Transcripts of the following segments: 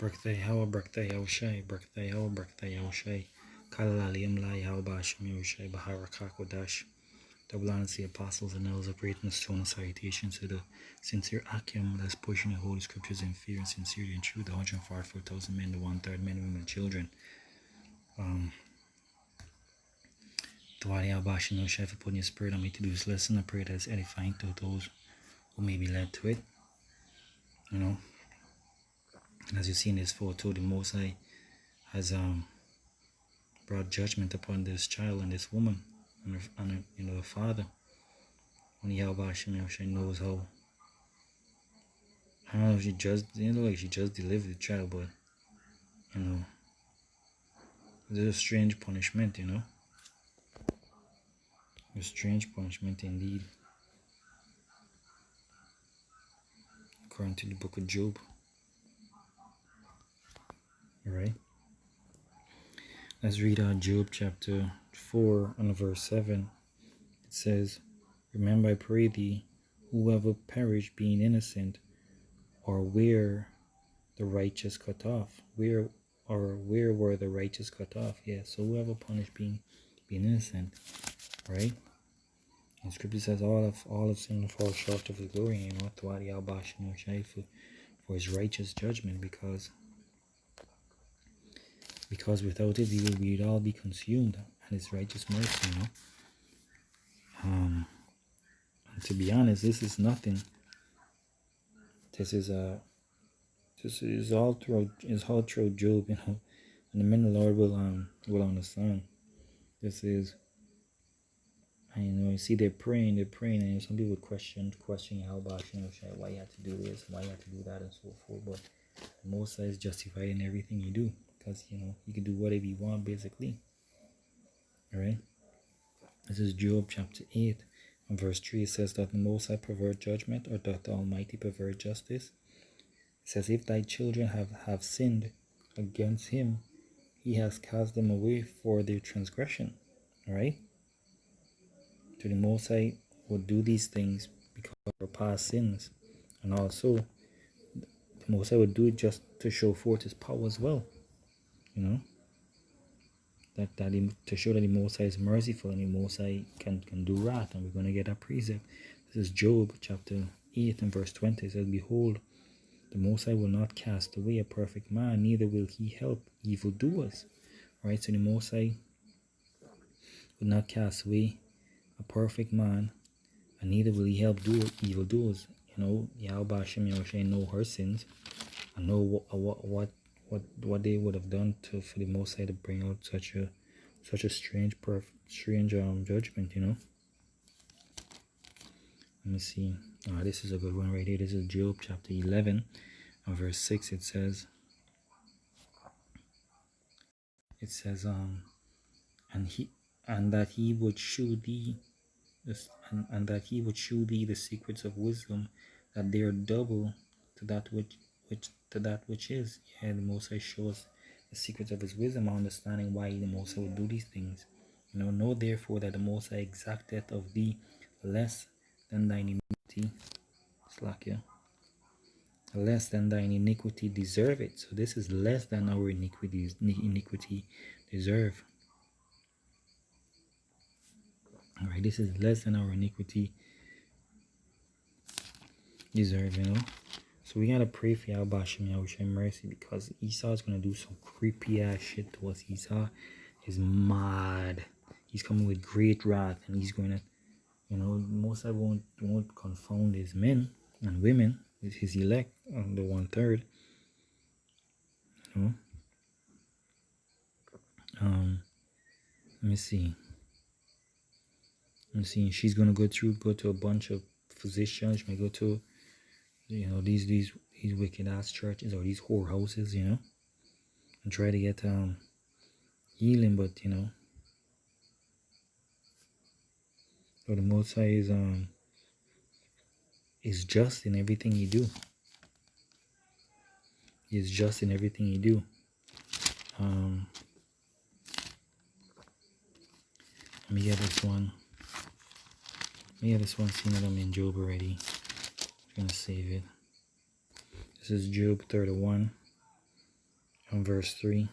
Birthday how birthday how shay birthday how shay Kalalaliam Lai how basham Yoshay Baharakakodash. Double honor to the apostles and elders of greatness, stone salutations to the sincere Akim that's pushing the holy scriptures in fear and sincerity and truth, the 144,000 men, the 1/3 men, women, and children. Tawadi Al-Bashi no Shai for putting your spirit on me to do this lesson. I pray that it's edifying to those who may be led to it. You know, as you see in this photo, the Most High has brought judgment upon this child and this woman and her, the father. When Al-Bashi no Shai knows how, I don't know if she just, like she just delivered the child, but, it's a strange punishment, A strange punishment indeed. According to the book of Job. Alright. Let's read Job chapter 4 and verse 7. It says, "Remember, I pray thee, whoever perished being innocent, or where the righteous cut off." Where were the righteous cut off? Yeah, so whoever punished being innocent. Right? And scripture says all of sin fall short of the glory, for his righteous judgment, because without it we would all be consumed, and his righteous mercy, And to be honest, this is nothing. This is all through Job, and the men of the Lord will understand. This is, you see they're praying, and some people question Al-Bash, why you have to do this, why you have to do that, and so forth. But Moses is justified in everything you do, because you can do whatever you want, basically. Alright? This is Job chapter 8 and verse 3. It says, "Doth the Most High pervert judgment, or doth the Almighty pervert justice?" It says, "If thy children have sinned against him, he has cast them away for their transgression." Alright? So the Most High would do these things because of our past sins. And also, the Most High would do it just to show forth his power as well. To show that the Most High is merciful and the Most High can do wrath. And we're going to get that precept. This is Job chapter 8 and verse 20. It says, "Behold, the Most High will not cast away a perfect man, neither will he help evildoers." Right? So the Most High will not cast away a perfect man, and neither will he help evildoers. Yahweh Hashem Yahushua know her sins, and know what they would have done for the Most High to bring out such a strange judgment. Let me see. This is a good one right here. This is Job chapter 11 and verse 6. It says, and that he would shew thee the secrets of wisdom, that they are double to that which is. Yeah, the Most High shows the secrets of his wisdom, understanding why the Most High would do these things. Know therefore that the Most High exacteth of thee less than thine iniquity. Less than thine iniquity deserve it. So this is less than our iniquity deserve. Alright, this is less than our iniquity deserve, So we gotta pray for Yahweh mercy, because Esau is gonna do some creepy ass shit to us. Esau is mad. He's coming with great wrath, and he's gonna, Most I won't confound his men and women, with his elect, on the 1/3. Let me see. She's gonna go to a bunch of physicians. She may go to, these wicked ass churches, or these whorehouses, and try to get healing, but so the Most High is just in everything you do. He is just in everything you do. Let me get this one. Seeing that I'm in Job already. I'm gonna save it. This is Job 31 On verse 3,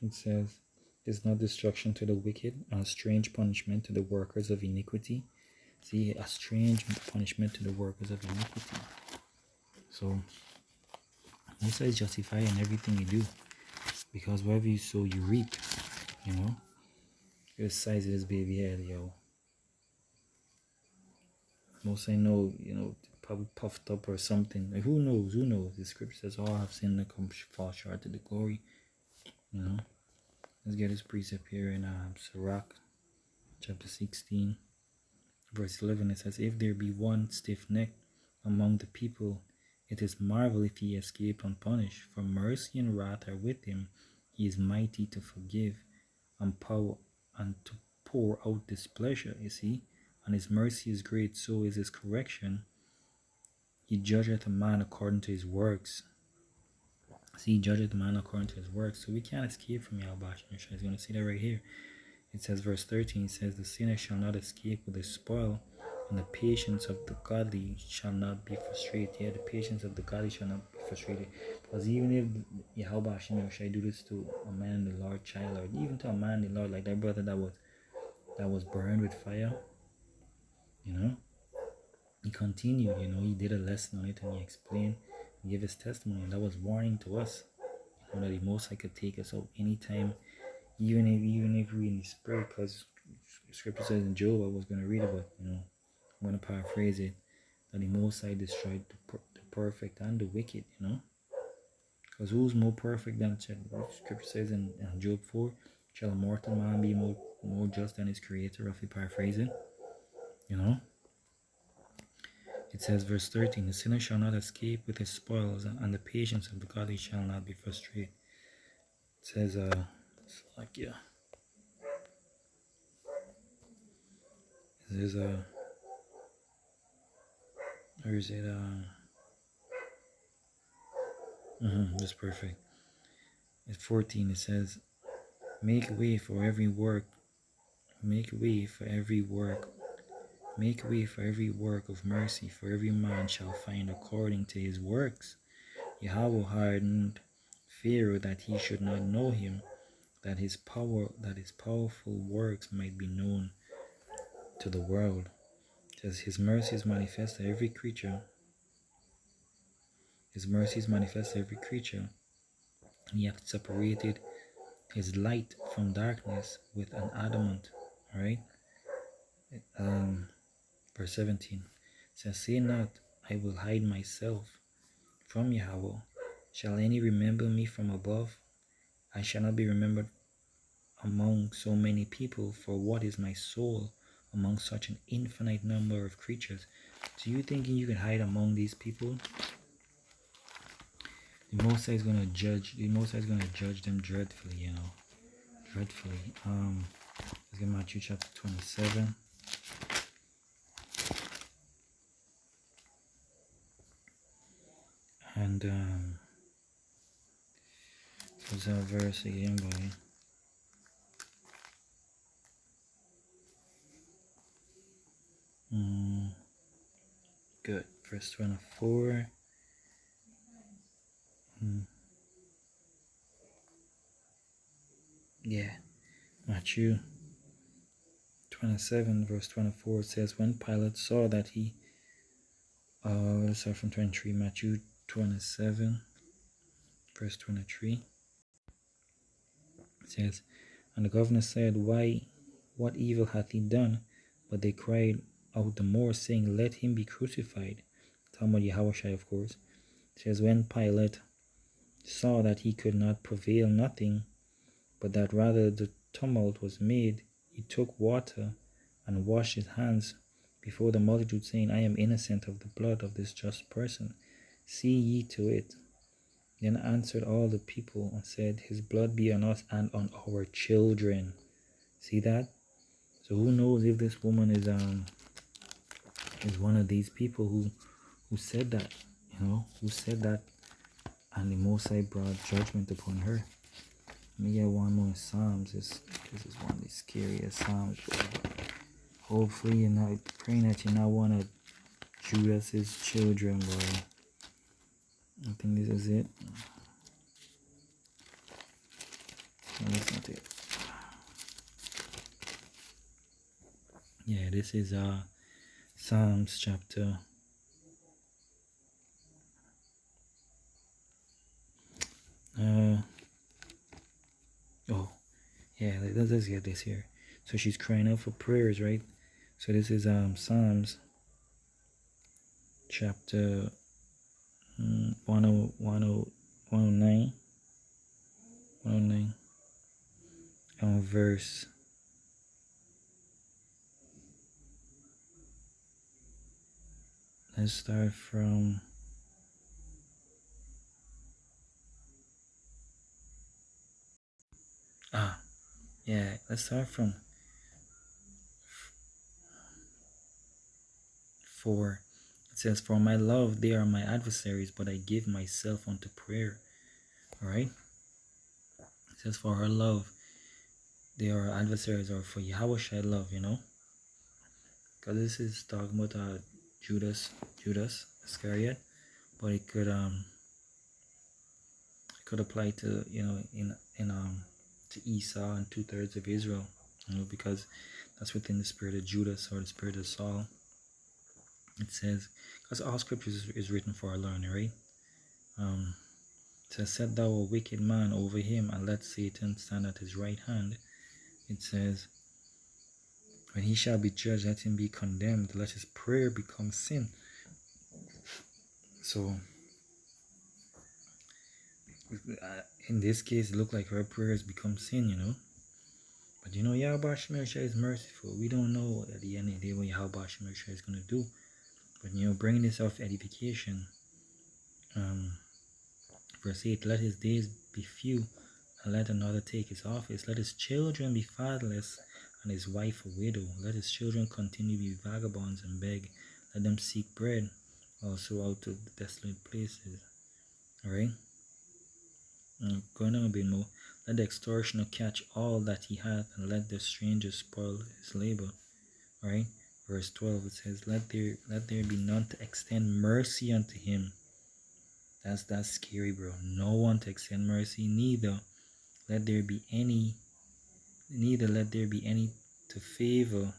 it says, "Is not destruction to the wicked, and a strange punishment to the workers of iniquity?" See, a strange punishment to the workers of iniquity. So, Musa is justified in everything you do, because wherever you sow, you reap. You know, the size of this baby head, yo. Most I know, probably puffed up or something. Like, who knows? Who knows? The scripture says, "All have sinned and come fall short of the glory." You know. Let's get this precept here in Sirach, chapter 16, verse 11. It says, "If there be one stiff-necked among the people, it is marvel if he escape unpunished. For mercy and wrath are with him. He is mighty to forgive and power and to pour out displeasure." You see, and his mercy is great, so is his correction. He judgeth a man according to his works. See, he judgeth a man according to his works. So we can't escape from Yahweh. He's going to see that right here. It says, verse 13, it says, "The sinner shall not escape with his spoil, and the patience of the godly shall not be frustrated." Yeah, the patience of the godly shall not be frustrated. Because even if Yahweh should do this to a man in the Lord child, or even to a man in the Lord, like that brother that was burned with fire, he continued, he did a lesson on it, and he explained, he gave his testimony, and that was warning to us, that the Most High could take us out anytime, even if we're in the spirit, because scripture says in Job, I was going to read it, but I'm going to paraphrase it, that the Most High destroyed the perfect and the wicked, because who's more perfect than scripture says in Job 4, "Shall a mortal man be more just than his creator?" Roughly paraphrasing, It says, verse 13, "The sinner shall not escape with his spoils, and the patience of the godly shall not be frustrated." It says, it's like, yeah. It says, where is it? That's perfect. At 14, it says, "Make way for every work, make way for every work, make way for every work of mercy, for every man shall find according to his works. Yahweh hardened Pharaoh that he should not know him, that his powerful works might be known to the world." It says, "His mercy is manifest to every creature. His mercy is manifest to every creature. And he hath separated his light from darkness with an adamant." All right. Verse 17 says, "Say not, I will hide myself from Yahweh. Shall any remember me from above? I shall not be remembered among so many people, for what is my soul among such an infinite number of creatures?" So you thinking you can hide among these people? The Most High is gonna judge. The Most High is gonna judge them dreadfully, dreadfully. Let's get Matthew chapter 27. And what's that verse again, boy? Good. Verse 24. Yeah. Matthew 27, verse 24 says, "When Pilate saw that he, let's start from 23, Matthew 27, verse 23, it says, "And the governor said, Why, what evil hath he done? But they cried out the more, saying, Let him be crucified." Talking about Yahushua, of course. It says, "When Pilate saw that he could not prevail nothing, but that rather the tumult was made, he took water and washed his hands before the multitude, saying, I am innocent of the blood of this just person. See ye to it. Then answered all the people and said, His blood be on us and on our children." See that? So who knows if this woman is one of these people who said that, who said that, and the Most High brought judgment upon her. Let me get one more Psalms. This is one of the scariest Psalms. Hopefully you're not praying that you're not one of Judas's children, boy. I think this is it. No, that's not it. Yeah, this is Psalms chapter. Oh, yeah. Let's get this here. So she's crying out for prayers, right? So this is Psalms chapter 109, verse. Let's start from. Yeah, let's start from 4. It says, "For my love, they are my adversaries, but I give myself unto prayer." All right. It says, "For her love, they are adversaries," or for Yahweh shall love, because this is talking about Judas Iscariot, but it could apply to to Esau and 2/3 of Israel, because that's within the spirit of Judas or the spirit of Saul. It says, because all scriptures is written for our learning, right? It says, "Set thou a wicked man over him, and let Satan stand at his right hand." It says, "When he shall be judged, let him be condemned, let his prayer become sin." So in this case, it looked like her prayers become sin, But Yahweh Shemir is merciful. We don't know at the end of the day what Yahweh Shemir is going to do. But bringing this off edification, verse 8, "Let his days be few, and let another take his office. Let his children be fatherless, and his wife a widow. Let his children continue to be vagabonds and beg. Let them seek bread, also out of the desolate places." Alright? Going on a bit more. "Let the extortioner catch all that he hath, and let the stranger spoil his labor." Alright? Verse 12, it says, let there be none to extend mercy unto him." That's scary, bro. No one to extend mercy, neither let there be any to favor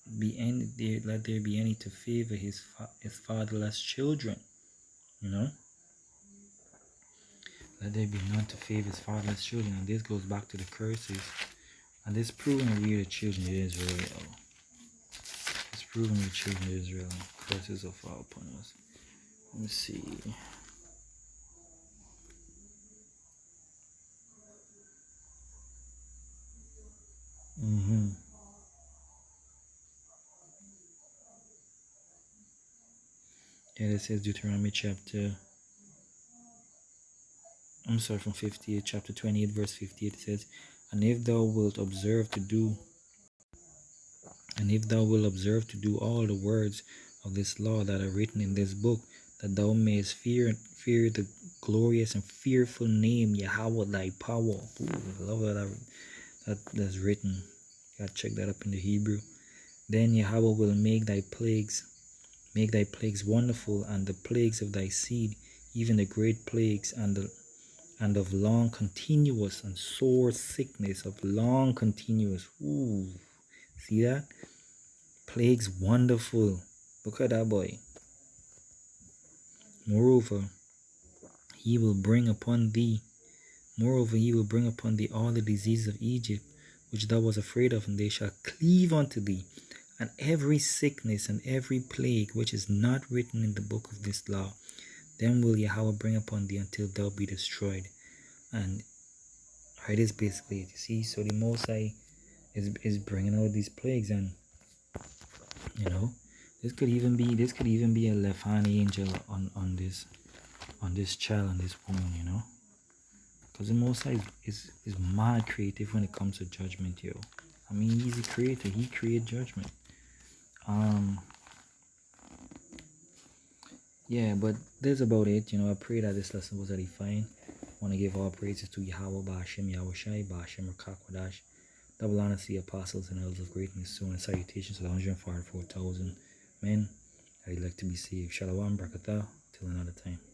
let there be any to favor his fatherless children. Let there be none to favor his fatherless children. And this goes back to the curses. And this proving we are the children of Israel. It's proving we are the children of Israel. Curses will fall upon us. Let me see. Yeah, this says Deuteronomy from 58, chapter 28, verse 58. It says, "And if thou wilt observe to do all the words of this law that are written in this book, that thou mayest fear the glorious and fearful name Yahweh thy power." Ooh, I love that's written. Gotta check that up in the Hebrew. "Then Yahweh will make thy plagues wonderful, and the plagues of thy seed, even the great plagues, and of long continuous and sore sickness of long continuous." Ooh, see that? Plagues wonderful. Look at that boy. Moreover, he will bring upon thee all the diseases of Egypt, which thou was afraid of, and they shall cleave unto thee, and every sickness and every plague which is not written in the book of this law, then will Yahweh bring upon thee until thou be destroyed. And it is basically it. You see, so the Most High is bringing out these plagues, and this could even be a left hand angel on this child, on this woman, because the Most High is mad creative when it comes to judgment, yo. I mean, he's a creator. He created judgment. Yeah, but that's about it. I pray that this lesson was edifying. I want to give all praises to Yahweh, Ba'ashem, Yahushai, Ba'ashem, Rakakwadash. Double honor to the apostles and elders of greatness, so and salutations to the 144,000 men. I like like to be saved. Shalom, Brakatah, till another time.